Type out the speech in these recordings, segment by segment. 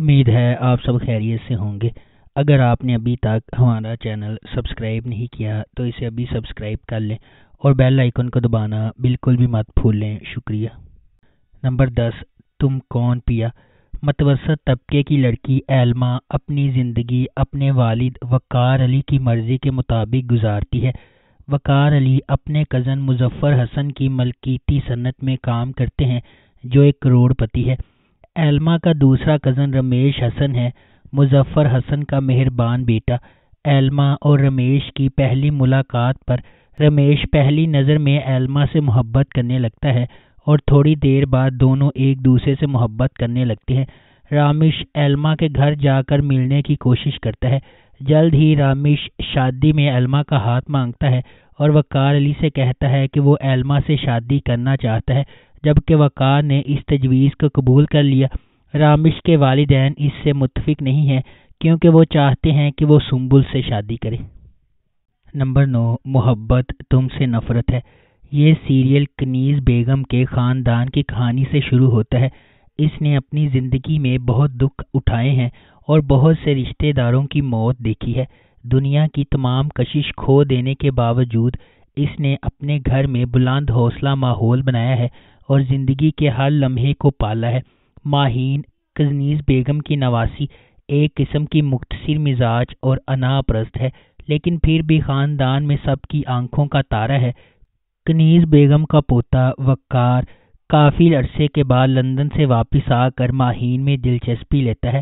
امید ہے آپ سب خیریت سے ہوں گے۔ اگر آپ نے ابھی تک ہمارا چینل سبسکرائب نہیں کیا تو اسے ابھی سبسکرائب کر لیں اور بیل آئیکن کو دبانا بالکل بھی مت بھولیں۔ شکریہ۔ نمبر 10، تم کون پیا؟ متوسط طبقے کی لڑکی ایلما اپنی زندگی اپنے والد وقار علی کی مرضی کے مطابق گزارتی ہے۔ وقار علی اپنے کزن مظفر حسن کی ملکیتی صنعت میں کام کرتے ہیں جو ایک کروڑ پتی ہے۔ ایلما کا دوسرا کزن رمیش حسن ہے، مظفر حسن کا مہربان بیٹا۔ ایلما اور رمیش کی پہلی ملاقات پر رمیش پہلی نظر میں ایلما سے محبت کرنے لگتا ہے اور تھوڑی دیر بعد دونوں ایک دوسرے سے محبت کرنے لگتے ہیں۔ رمیش ایلما کے گھر جا کر ملنے کی کوشش کرتا ہے۔ جلد ہی رمیش شادی میں ایلما کا ہاتھ مانگتا ہے اور وقار علی سے کہتا ہے کہ وہ ایلما سے شادی کرنا چاہتا ہے، جبکہ وقار نے اس تجویز کو قبول کر لیا۔ رمیش کے والدین اس سے متفق نہیں ہیں کیونکہ وہ چاہتے ہیں کہ وہ سنبل سے شادی کرے۔ نمبر 9، محبت تم سے نفرت ہے۔ یہ سیریل کنیز بیگم کے خاندان کی کہانی سے شروع ہوتا ہے۔ اس نے اپنی زندگی میں بہت دکھ اٹھائے ہیں اور بہت سے رشتہ داروں کی موت دیکھی ہے۔ دنیا کی تمام کشش کھو دینے کے باوجود اس نے اپنے گھر میں بلند حوصلہ ماحول بنایا ہے اور زندگی کے ہر لمحے کو پالا ہے۔ ماہین کنیز بیگم کی نواسی ایک قسم کی مختصر مزاج اور انا پرست ہے، لیکن پھر بھی خاندان میں سب کی آنکھوں کا تارا ہے۔ کنیز بیگم کا پوتا وقار کافی عرصے کے بعد لندن سے واپس آ کر ماہین میں دلچسپی لیتا ہے۔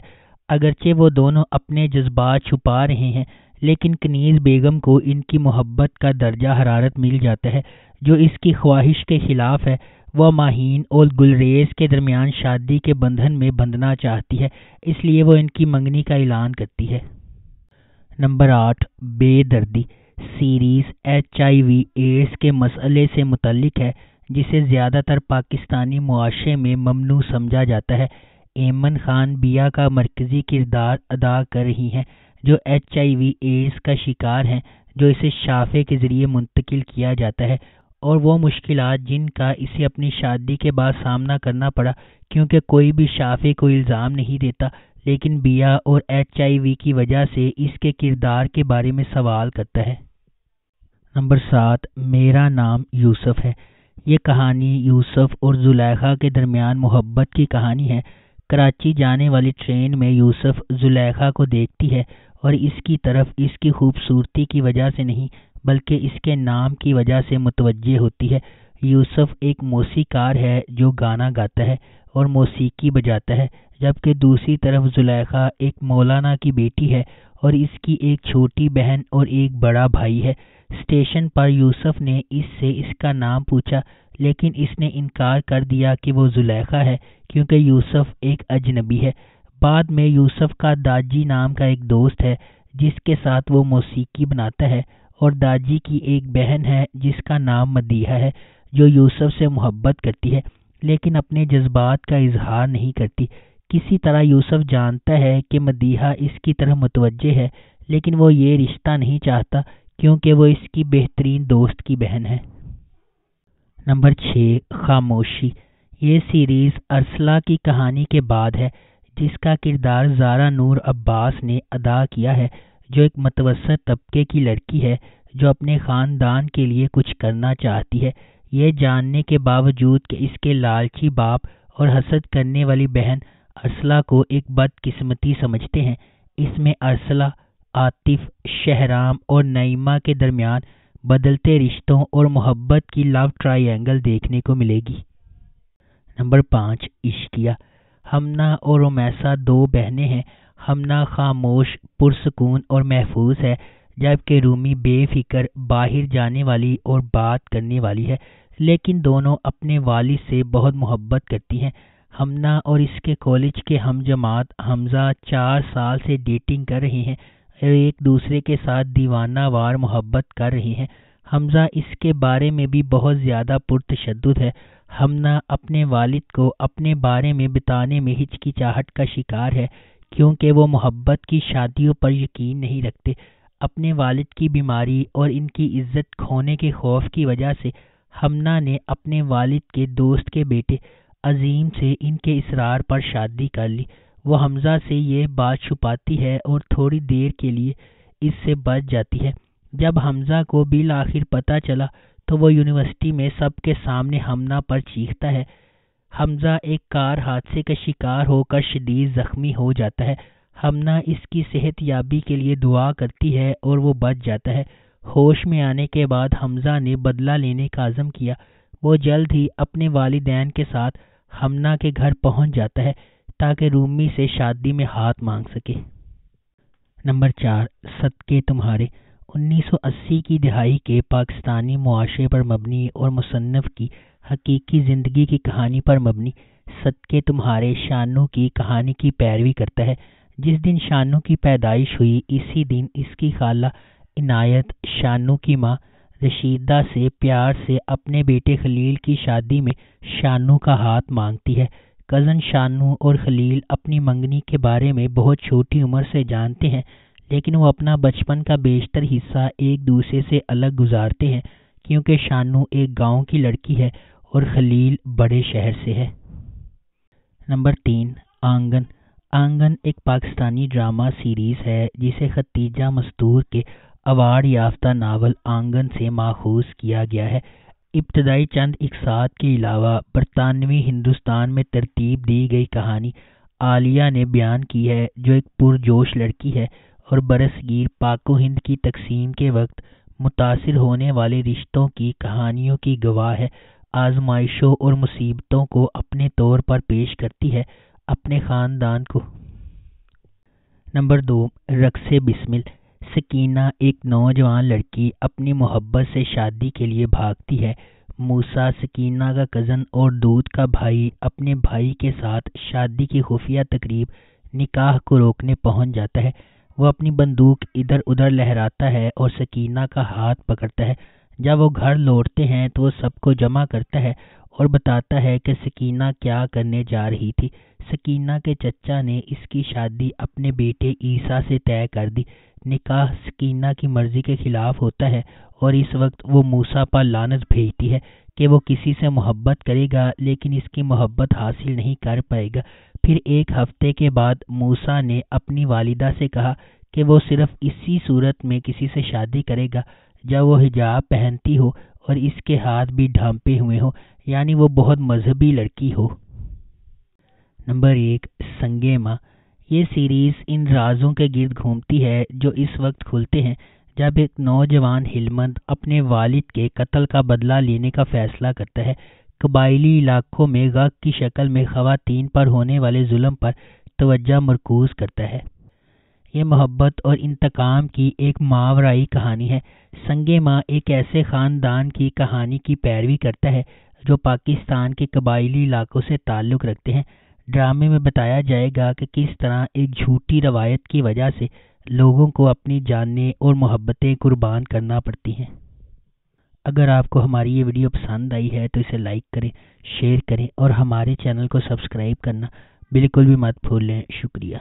اگرچہ وہ دونوں اپنے جذبات چھپا رہے ہیں، لیکن کنیز بیگم کو ان کی محبت کا درجہ حرارت مل جاتا ہے جو اس کی خواہش کے خلاف ہے۔ وہ ماہین اور گلریز کے درمیان شادی کے بندھن میں بندھنا چاہتی ہے، اس لیے وہ ان کی منگنی کا اعلان کرتی ہے۔ نمبر 8، بے دردی۔ سیریز HIV ایڈز کے مسئلے سے متعلق ہے جسے زیادہ تر پاکستانی معاشرے میں ممنوع سمجھا جاتا ہے۔ ایمن خان بیا کا مرکزی کردار ادا کر رہی ہیں جو HIV ایڈز کا شکار ہیں، جو اسے شافع کے ذریعے منتقل کیا جاتا ہے، اور وہ مشکلات جن کا اسے اپنی شادی کے بعد سامنا کرنا پڑا کیونکہ کوئی بھی شافع کو الزام نہیں دیتا، لیکن بیا اور HIV کی وجہ سے اس کے کردار کے بارے میں سوال کرتا ہے۔ نمبر 7، میرا نام یوسف ہے۔ یہ کہانی یوسف اور زلیخا کے درمیان محبت کی کہانی ہے۔ کراچی جانے والی ٹرین میں یوسف زلیخا کو دیکھتی ہے اور اس کی طرف اس کی خوبصورتی کی وجہ سے نہیں بلکہ اس کے نام کی وجہ سے متوجہ ہوتی ہے۔ یوسف ایک موسیقار ہے جو گانا گاتا ہے اور موسیقی بجاتا ہے، جبکہ دوسری طرف زلیخا ایک مولانا کی بیٹی ہے اور اس کی ایک چھوٹی بہن اور ایک بڑا بھائی ہے۔ اسٹیشن پر یوسف نے اس سے اس کا نام پوچھا، لیکن اس نے انکار کر دیا کہ وہ زلیخا ہے کیونکہ یوسف ایک اجنبی ہے۔ بعد میں یوسف کا داجی نام کا ایک دوست ہے جس کے ساتھ وہ موسیقی بناتا ہے، اور داجی کی ایک بہن ہے جس کا نام مدیحہ ہے جو یوسف سے محبت کرتی ہے لیکن اپنے جذبات کا اظہار نہیں کرتی۔ کسی طرح یوسف جانتا ہے کہ مدیحہ اس کی طرف متوجہ ہے، لیکن وہ یہ رشتہ نہیں چاہتا کیونکہ وہ اس کی بہترین دوست کی بہن ہے۔ نمبر 6، خاموشی۔ یہ سیریز ارسلہ کی کہانی کے بعد ہے جس کا کردار زارا نور عباس نے ادا کیا ہے، جو ایک متوسط طبقے کی لڑکی ہے جو اپنے خاندان کے لیے کچھ کرنا چاہتی ہے، یہ جاننے کے باوجود کہ اس کے لالچی باپ اور حسد کرنے والی بہن ارسلہ کو ایک بدقسمتی سمجھتے ہیں۔ اس میں ارسلہ، عاطف، شہرام اور نعیمہ کے درمیان بدلتے رشتوں اور محبت کی لو ٹرائی اینگل دیکھنے کو ملے گی۔ نمبر 5، عشقیہ۔ ہمنا اور رومیسا دو بہنیں ہیں۔ ہمنا خاموش، پرسکون اور محفوظ ہے، جبکہ رومی بے فکر، باہر جانے والی اور بات کرنے والی ہے، لیکن دونوں اپنے والد سے بہت محبت کرتی ہیں۔ ہمنا اور اس کے کالج کے ہم جماعت حمزہ 4 سال سے ڈیٹنگ کر رہے ہیں اور ایک دوسرے کے ساتھ دیوانہ وار محبت کر رہے ہیں۔ حمزہ اس کے بارے میں بھی بہت زیادہ پرتشدد ہے۔ ہمنا اپنے والد کو اپنے بارے میں بتانے میں ہچکچاہٹ کا شکار ہے کیونکہ وہ محبت کی شادیوں پر یقین نہیں رکھتے۔ اپنے والد کی بیماری اور ان کی عزت کھونے کے خوف کی وجہ سے ہمنا نے اپنے والد کے دوست کے بیٹے عظیم سے ان کے اصرار پر شادی کر لی۔ وہ حمزہ سے یہ بات چھپاتی ہے اور تھوڑی دیر کے لیے اس سے بچ جاتی ہے۔ جب حمزہ کو بالآخر پتہ چلا تو وہ یونیورسٹی میں سب کے سامنے ہمنا پر چیختا ہے۔ حمزہ ایک کار حادثے کا شکار ہو کر شدید زخمی ہو جاتا ہے۔ ہمنا اس کی صحت یابی کے لیے دعا کرتی ہے اور وہ بچ جاتا ہے۔ ہوش میں آنے کے بعد حمزہ نے بدلہ لینے کا عزم کیا۔ وہ جلد ہی اپنے والدین کے ساتھ ہمنا کے گھر پہنچ جاتا ہے تاکہ رومی سے شادی میں ہاتھ مانگ سکے۔ نمبر 4، صدقے تمہارے۔ 1980 کی دہائی کے پاکستانی معاشرے پر مبنی اور مصنف کی حقیقی زندگی کی کہانی پر مبنی صدقے تمہارے شانو کی کہانی کی پیروی کرتا ہے۔ جس دن شانو کی پیدائش ہوئی اسی دن اس کی خالہ عنایت شانو کی ماں رشیدہ سے پیار سے اپنے بیٹے خلیل کی شادی میں شانو کا ہاتھ مانگتی ہے۔ کزن شانو اور خلیل اپنی منگنی کے بارے میں بہت چھوٹی عمر سے جانتے ہیں، لیکن وہ اپنا بچپن کا بیشتر حصہ ایک دوسرے سے الگ گزارتے ہیں کیونکہ شانو ایک گاؤں کی لڑکی ہے اور خلیل بڑے شہر سے ہے۔ نمبر 3، آنگن۔ آنگن ایک پاکستانی ڈرامہ سیریز ہے جسے ختیجہ مستور کے ایوارڈ یافتہ ناول آنگن سے ماخوذ کیا گیا ہے۔ ابتدائی چند اقساط کے علاوہ برطانوی ہندوستان میں ترتیب دی گئی کہانی عالیہ نے بیان کی ہے، جو ایک پرجوش لڑکی ہے اور برصغیر پاک و ہند کی تقسیم کے وقت متاثر ہونے والے رشتوں کی کہانیوں کی گواہ ہے۔ آزمائشوں اور مصیبتوں کو اپنے طور پر پیش کرتی ہے اپنے خاندان کو۔ نمبر 2، رقص بسمل۔ سکینہ ایک نوجوان لڑکی اپنی محبت سے شادی کے لیے بھاگتی ہے۔ موسیٰ سکینہ کا کزن اور دودھ کا بھائی اپنے بھائی کے ساتھ شادی کی خفیہ تقریب نکاح کو روکنے پہنچ جاتا ہے۔ وہ اپنی بندوق ادھر ادھر لہراتا ہے اور سکینہ کا ہاتھ پکڑتا ہے۔ جب وہ گھر لوٹتے ہیں تو وہ سب کو جمع کرتا ہے اور بتاتا ہے کہ سکینہ کیا کرنے جا رہی تھی۔ سکینہ کے چچا نے اس کی شادی اپنے بیٹے عیسیٰ سے طے کر دی۔ نکاح سکینہ کی مرضی کے خلاف ہوتا ہے اور اس وقت وہ موسیٰ پر لعنت بھیجتی ہے کہ وہ کسی سے محبت کرے گا لیکن اس کی محبت حاصل نہیں کر پائے گا۔ پھر ایک ہفتے کے بعد موسیٰ نے اپنی والدہ سے کہا کہ وہ صرف اسی صورت میں کسی سے شادی کرے گا جب وہ حجاب پہنتی ہو اور اس کے ہاتھ بھی ڈھانپے ہوئے ہو، یعنی وہ بہت مذہبی لڑکی ہو۔ نمبر 1، سنگے ماں۔ یہ سیریز ان رازوں کے گرد گھومتی ہے جو اس وقت کھلتے ہیں جب ایک نوجوان ہلمند اپنے والد کے قتل کا بدلہ لینے کا فیصلہ کرتا ہے۔ قبائلی علاقوں میں غگ کی شکل میں خواتین پر ہونے والے ظلم پر توجہ مرکوز کرتا ہے۔ یہ محبت اور انتقام کی ایک ماورائی کہانی ہے۔ سنگے ماں ایک ایسے خاندان کی کہانی کی پیروی کرتا ہے جو پاکستان کے قبائلی علاقوں سے تعلق رکھتے ہیں۔ ڈرامے میں بتایا جائے گا کہ کس طرح ایک جھوٹی روایت کی وجہ سے لوگوں کو اپنی جانیں اور محبتیں قربان کرنا پڑتی ہیں۔ اگر آپ کو ہماری یہ ویڈیو پسند آئی ہے تو اسے لائک کریں، شیئر کریں اور ہمارے چینل کو سبسکرائب کرنا بالکل بھی مت بھولیں۔ شکریہ۔